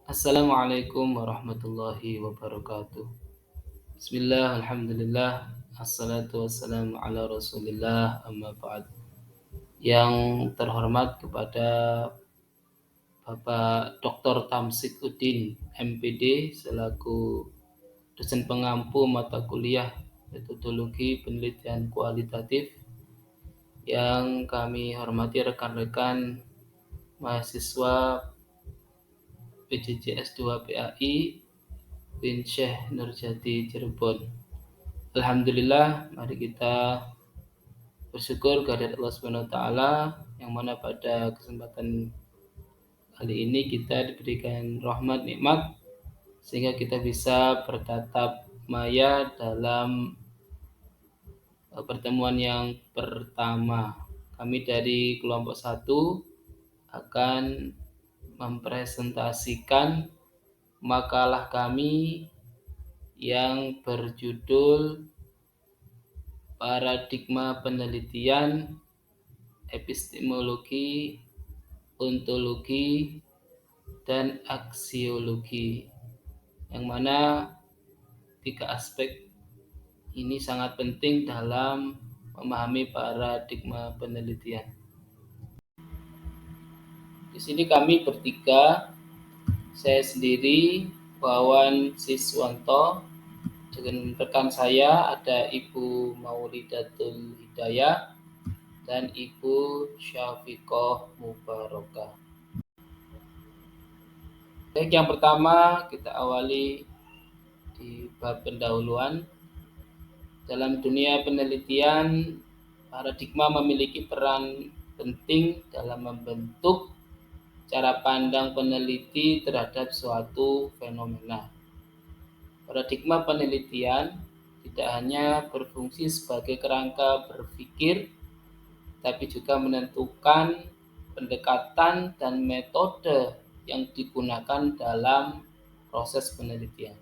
Assalamualaikum warahmatullahi wabarakatuh. Bismillah, alhamdulillah, assalatu wassalamu ala rasulillah, amma ba'd. Yang terhormat kepada Bapak Dr. Tamsik Udin, MPD, selaku dosen pengampu mata kuliah metodologi penelitian kualitatif, yang kami hormati rekan-rekan mahasiswa PJJ S2 PAI bin Syekh Nurjati Cirebon. Alhamdulillah, mari kita bersyukur kehadirat Allah Subhanahu wa taala yang mana pada kesempatan kali ini kita diberikan rahmat nikmat sehingga kita bisa bertatap maya dalam pertemuan yang pertama. Kami dari kelompok 1 akan mempresentasikan makalah kami yang berjudul Paradigma Penelitian, Epistemologi, Ontologi, dan Aksiologi, yang mana 3 aspek ini sangat penting dalam memahami paradigma penelitian. Di sini kami bertiga, saya sendiri, Wawan Siswanto, dengan rekan saya ada Ibu Maulidatul Hidayah dan Ibu Syafiqoh Mubarokah. Baik, yang pertama kita awali di bab pendahuluan. Dalam dunia penelitian, paradigma memiliki peran penting dalam membentuk cara pandang peneliti terhadap suatu fenomena. Paradigma penelitian tidak hanya berfungsi sebagai kerangka berpikir, tapi juga menentukan pendekatan dan metode yang digunakan dalam proses penelitian.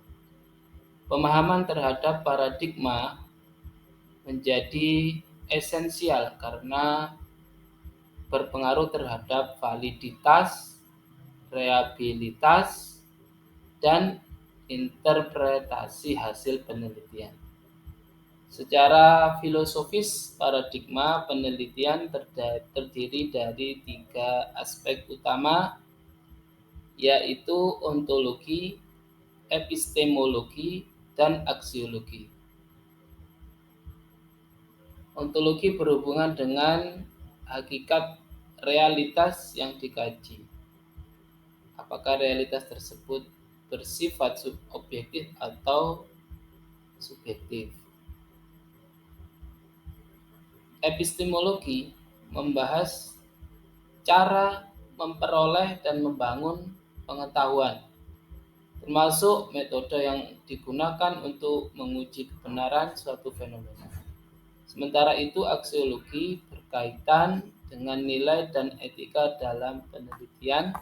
Pemahaman terhadap paradigma menjadi esensial karena berpengaruh terhadap validitas, reliabilitas, dan interpretasi hasil penelitian. Secara filosofis, paradigma penelitian terdiri dari 3 aspek utama, yaitu ontologi, epistemologi, dan aksiologi. Ontologi berhubungan dengan hakikat realitas yang dikaji. Apakah realitas tersebut bersifat objektif atau subjektif? Epistemologi membahas cara memperoleh dan membangun pengetahuan, termasuk metode yang digunakan untuk menguji kebenaran suatu fenomena. Sementara itu, aksiologi berkaitan dengan nilai dan etika dalam penelitian,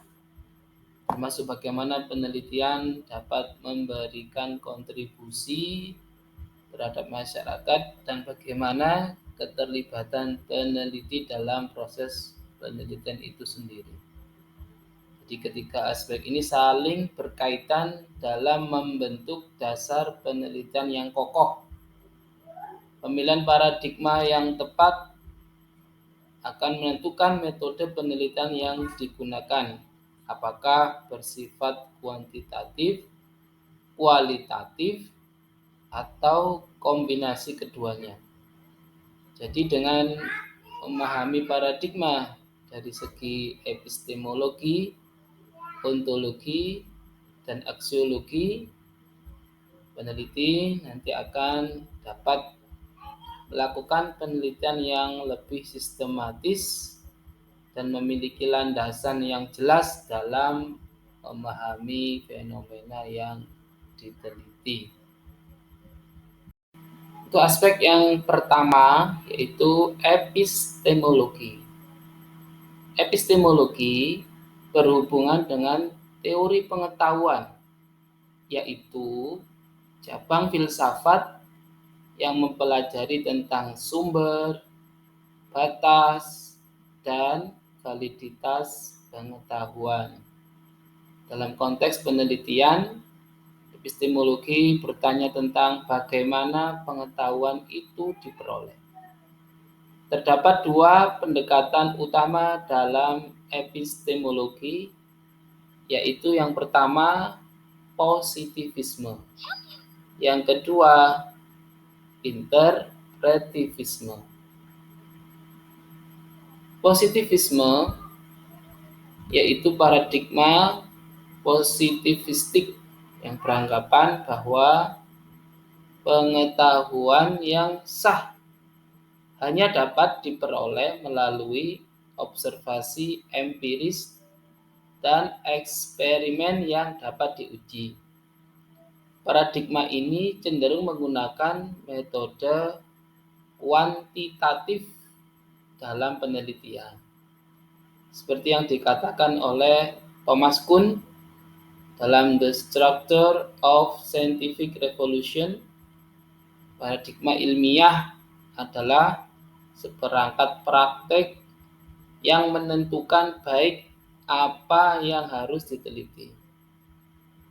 termasuk bagaimana penelitian dapat memberikan kontribusi terhadap masyarakat dan bagaimana keterlibatan peneliti dalam proses penelitian itu sendiri. Jadi ketiga aspek ini saling berkaitan dalam membentuk dasar penelitian yang kokoh. Pemilihan paradigma yang tepat akan menentukan metode penelitian yang digunakan, apakah bersifat kuantitatif, kualitatif, atau kombinasi keduanya. Jadi dengan memahami paradigma dari segi epistemologi, ontologi, dan aksiologi, peneliti nanti akan dapat melakukan penelitian yang lebih sistematis dan memiliki landasan yang jelas dalam memahami fenomena yang diteliti. Itu aspek yang pertama, yaitu epistemologi. Epistemologi berhubungan dengan teori pengetahuan, yaitu cabang filsafat yang mempelajari tentang sumber, batas, dan validitas pengetahuan. Dalam konteks penelitian, epistemologi bertanya tentang bagaimana pengetahuan itu diperoleh. Terdapat dua pendekatan utama dalam epistemologi, yaitu yang pertama positivisme, yang kedua interpretivisme. Positivisme yaitu paradigma positivistik yang beranggapan bahwa pengetahuan yang sah hanya dapat diperoleh melalui observasi empiris dan eksperimen yang dapat diuji. Paradigma ini cenderung menggunakan metode kuantitatif dalam penelitian. Seperti yang dikatakan oleh Thomas Kuhn dalam The Structure of Scientific Revolution, paradigma ilmiah adalah seperangkat praktek yang menentukan baik apa yang harus diteliti,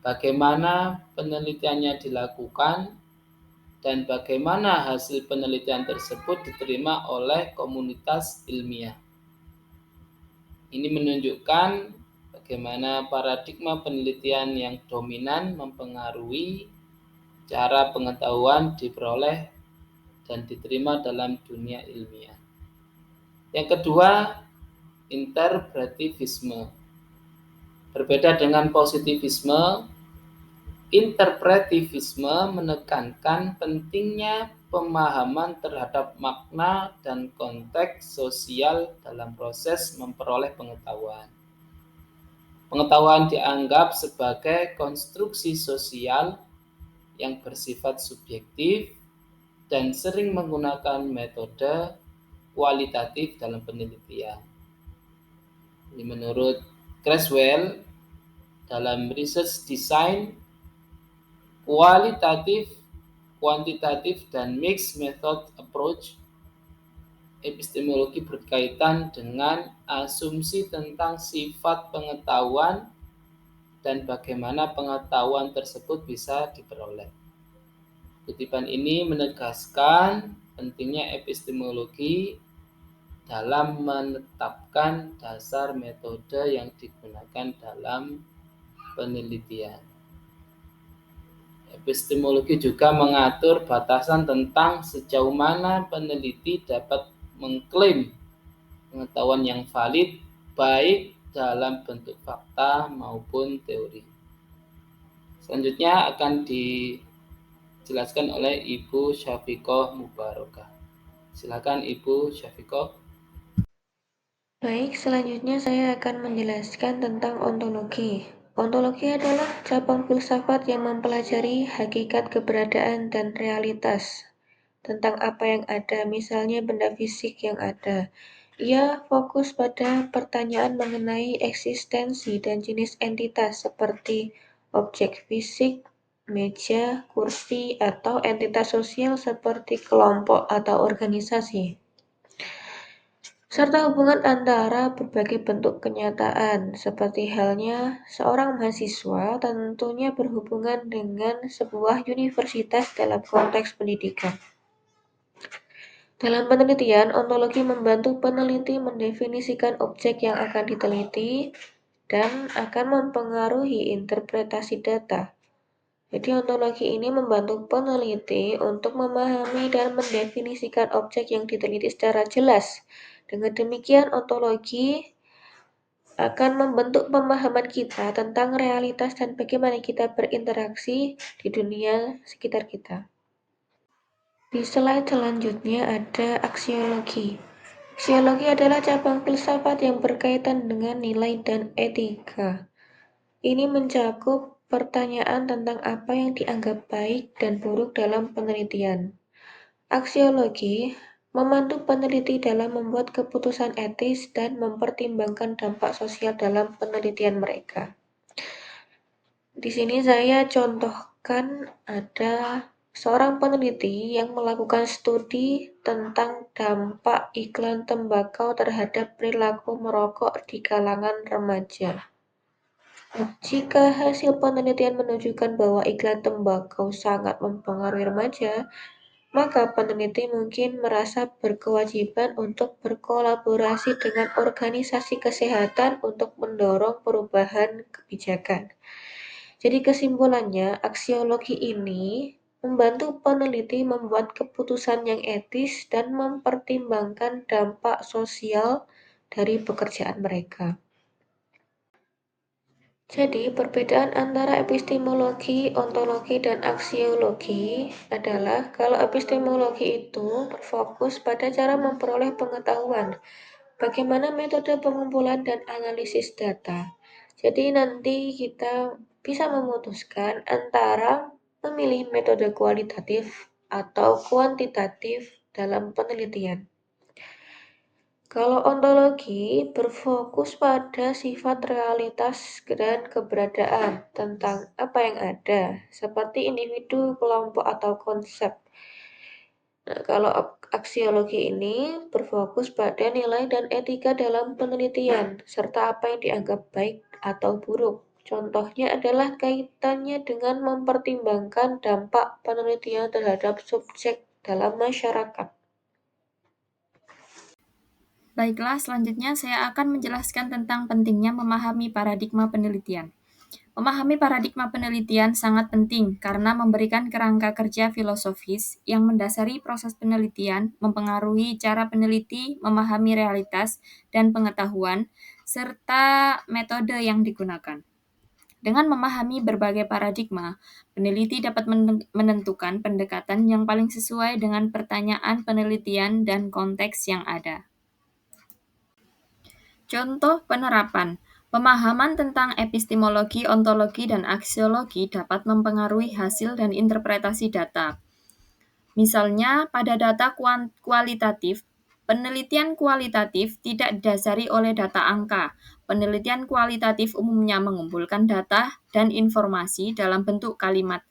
bagaimana penelitiannya dilakukan, dan bagaimana hasil penelitian tersebut diterima oleh komunitas ilmiah. Ini menunjukkan bagaimana paradigma penelitian yang dominan mempengaruhi cara pengetahuan diperoleh dan diterima dalam dunia ilmiah. Yang kedua, interpretivisme. Berbeda dengan positivisme, interpretivisme menekankan pentingnya pemahaman terhadap makna dan konteks sosial dalam proses memperoleh pengetahuan. Pengetahuan dianggap sebagai konstruksi sosial yang bersifat subjektif dan sering menggunakan metode kualitatif dalam penelitian. Ini menurut Creswell, dalam research design, kualitatif, kuantitatif, dan mixed method approach, epistemologi berkaitan dengan asumsi tentang sifat pengetahuan dan bagaimana pengetahuan tersebut bisa diperoleh. Kutipan ini menegaskan pentingnya epistemologi dalam menetapkan dasar metode yang digunakan dalam penelitian. Epistemologi juga mengatur batasan tentang sejauh mana peneliti dapat mengklaim pengetahuan yang valid baik dalam bentuk fakta maupun teori. Selanjutnya akan dijelaskan oleh Ibu Syafiqah Mubarakah. Silakan Ibu Syafiqah. Baik, selanjutnya saya akan menjelaskan tentang ontologi. Ontologi adalah cabang filsafat yang mempelajari hakikat keberadaan dan realitas tentang apa yang ada, misalnya benda fisik yang ada. Ia fokus pada pertanyaan mengenai eksistensi dan jenis entitas seperti objek fisik, meja, kursi, atau entitas sosial seperti kelompok atau organisasi, serta hubungan antara berbagai bentuk kenyataan, seperti halnya seorang mahasiswa tentunya berhubungan dengan sebuah universitas dalam konteks pendidikan. Dalam penelitian, ontologi membantu peneliti mendefinisikan objek yang akan diteliti dan akan mempengaruhi interpretasi data. Jadi ontologi ini membantu peneliti untuk memahami dan mendefinisikan objek yang diteliti secara jelas. Dengan demikian, ontologi akan membentuk pemahaman kita tentang realitas dan bagaimana kita berinteraksi di dunia sekitar kita. Di slide selanjutnya ada aksiologi. Aksiologi adalah cabang filsafat yang berkaitan dengan nilai dan etika. Ini mencakup pertanyaan tentang apa yang dianggap baik dan buruk dalam penelitian. Aksiologi membantu peneliti dalam membuat keputusan etis dan mempertimbangkan dampak sosial dalam penelitian mereka. Di sini saya contohkan ada seorang peneliti yang melakukan studi tentang dampak iklan tembakau terhadap perilaku merokok di kalangan remaja. Jika hasil penelitian menunjukkan bahwa iklan tembakau sangat mempengaruhi remaja, maka peneliti mungkin merasa berkewajiban untuk berkolaborasi dengan organisasi kesehatan untuk mendorong perubahan kebijakan. Jadi kesimpulannya, aksiologi ini membantu peneliti membuat keputusan yang etis dan mempertimbangkan dampak sosial dari pekerjaan mereka. Jadi, perbedaan antara epistemologi, ontologi, dan aksiologi adalah kalau epistemologi itu berfokus pada cara memperoleh pengetahuan, bagaimana metode pengumpulan dan analisis data. Jadi nanti kita bisa memutuskan antara memilih metode kualitatif atau kuantitatif dalam penelitian. Kalau ontologi berfokus pada sifat realitas dan keberadaan tentang apa yang ada, seperti individu, kelompok, atau konsep. Nah, kalau aksiologi ini berfokus pada nilai dan etika dalam penelitian, serta apa yang dianggap baik atau buruk. Contohnya adalah kaitannya dengan mempertimbangkan dampak penelitian terhadap subjek dalam masyarakat. Baiklah, selanjutnya saya akan menjelaskan tentang pentingnya memahami paradigma penelitian. Memahami paradigma penelitian sangat penting karena memberikan kerangka kerja filosofis yang mendasari proses penelitian, mempengaruhi cara peneliti memahami realitas dan pengetahuan, serta metode yang digunakan. Dengan memahami berbagai paradigma, peneliti dapat menentukan pendekatan yang paling sesuai dengan pertanyaan penelitian dan konteks yang ada. Contoh penerapan. Pemahaman tentang epistemologi, ontologi, dan aksiologi dapat mempengaruhi hasil dan interpretasi data. Misalnya, pada data kualitatif, penelitian kualitatif tidak didasari oleh data angka. Penelitian kualitatif umumnya mengumpulkan data dan informasi dalam bentuk kalimat.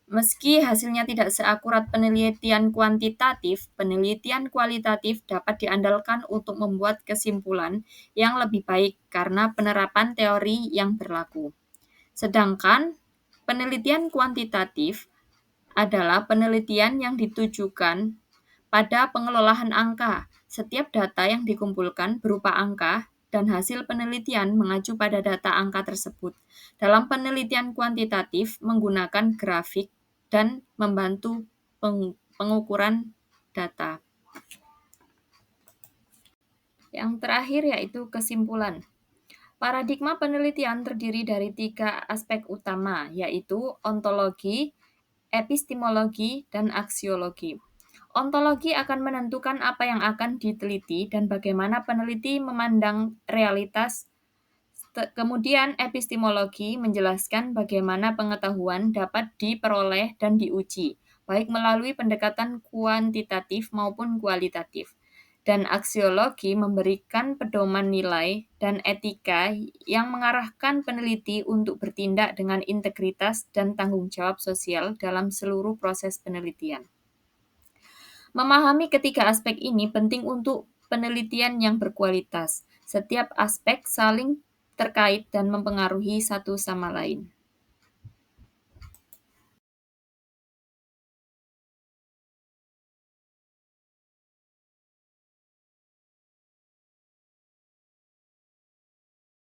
Meski hasilnya tidak seakurat penelitian kuantitatif, penelitian kualitatif dapat diandalkan untuk membuat kesimpulan yang lebih baik karena penerapan teori yang berlaku. Sedangkan penelitian kuantitatif adalah penelitian yang ditujukan pada pengelolaan angka. Setiap data yang dikumpulkan berupa angka dan hasil penelitian mengacu pada data angka tersebut. Dalam penelitian kuantitatif menggunakan grafik dan membantu pengukuran data. Yang terakhir yaitu kesimpulan. Paradigma penelitian terdiri dari 3 aspek utama, yaitu ontologi, epistemologi, dan aksiologi. Ontologi akan menentukan apa yang akan diteliti dan bagaimana peneliti memandang realitas. Kemudian epistemologi menjelaskan bagaimana pengetahuan dapat diperoleh dan diuji, baik melalui pendekatan kuantitatif maupun kualitatif. Dan aksiologi memberikan pedoman nilai dan etika yang mengarahkan peneliti untuk bertindak dengan integritas dan tanggung jawab sosial dalam seluruh proses penelitian. Memahami ketiga aspek ini penting untuk penelitian yang berkualitas. Setiap aspek saling terkait dan mempengaruhi satu sama lain.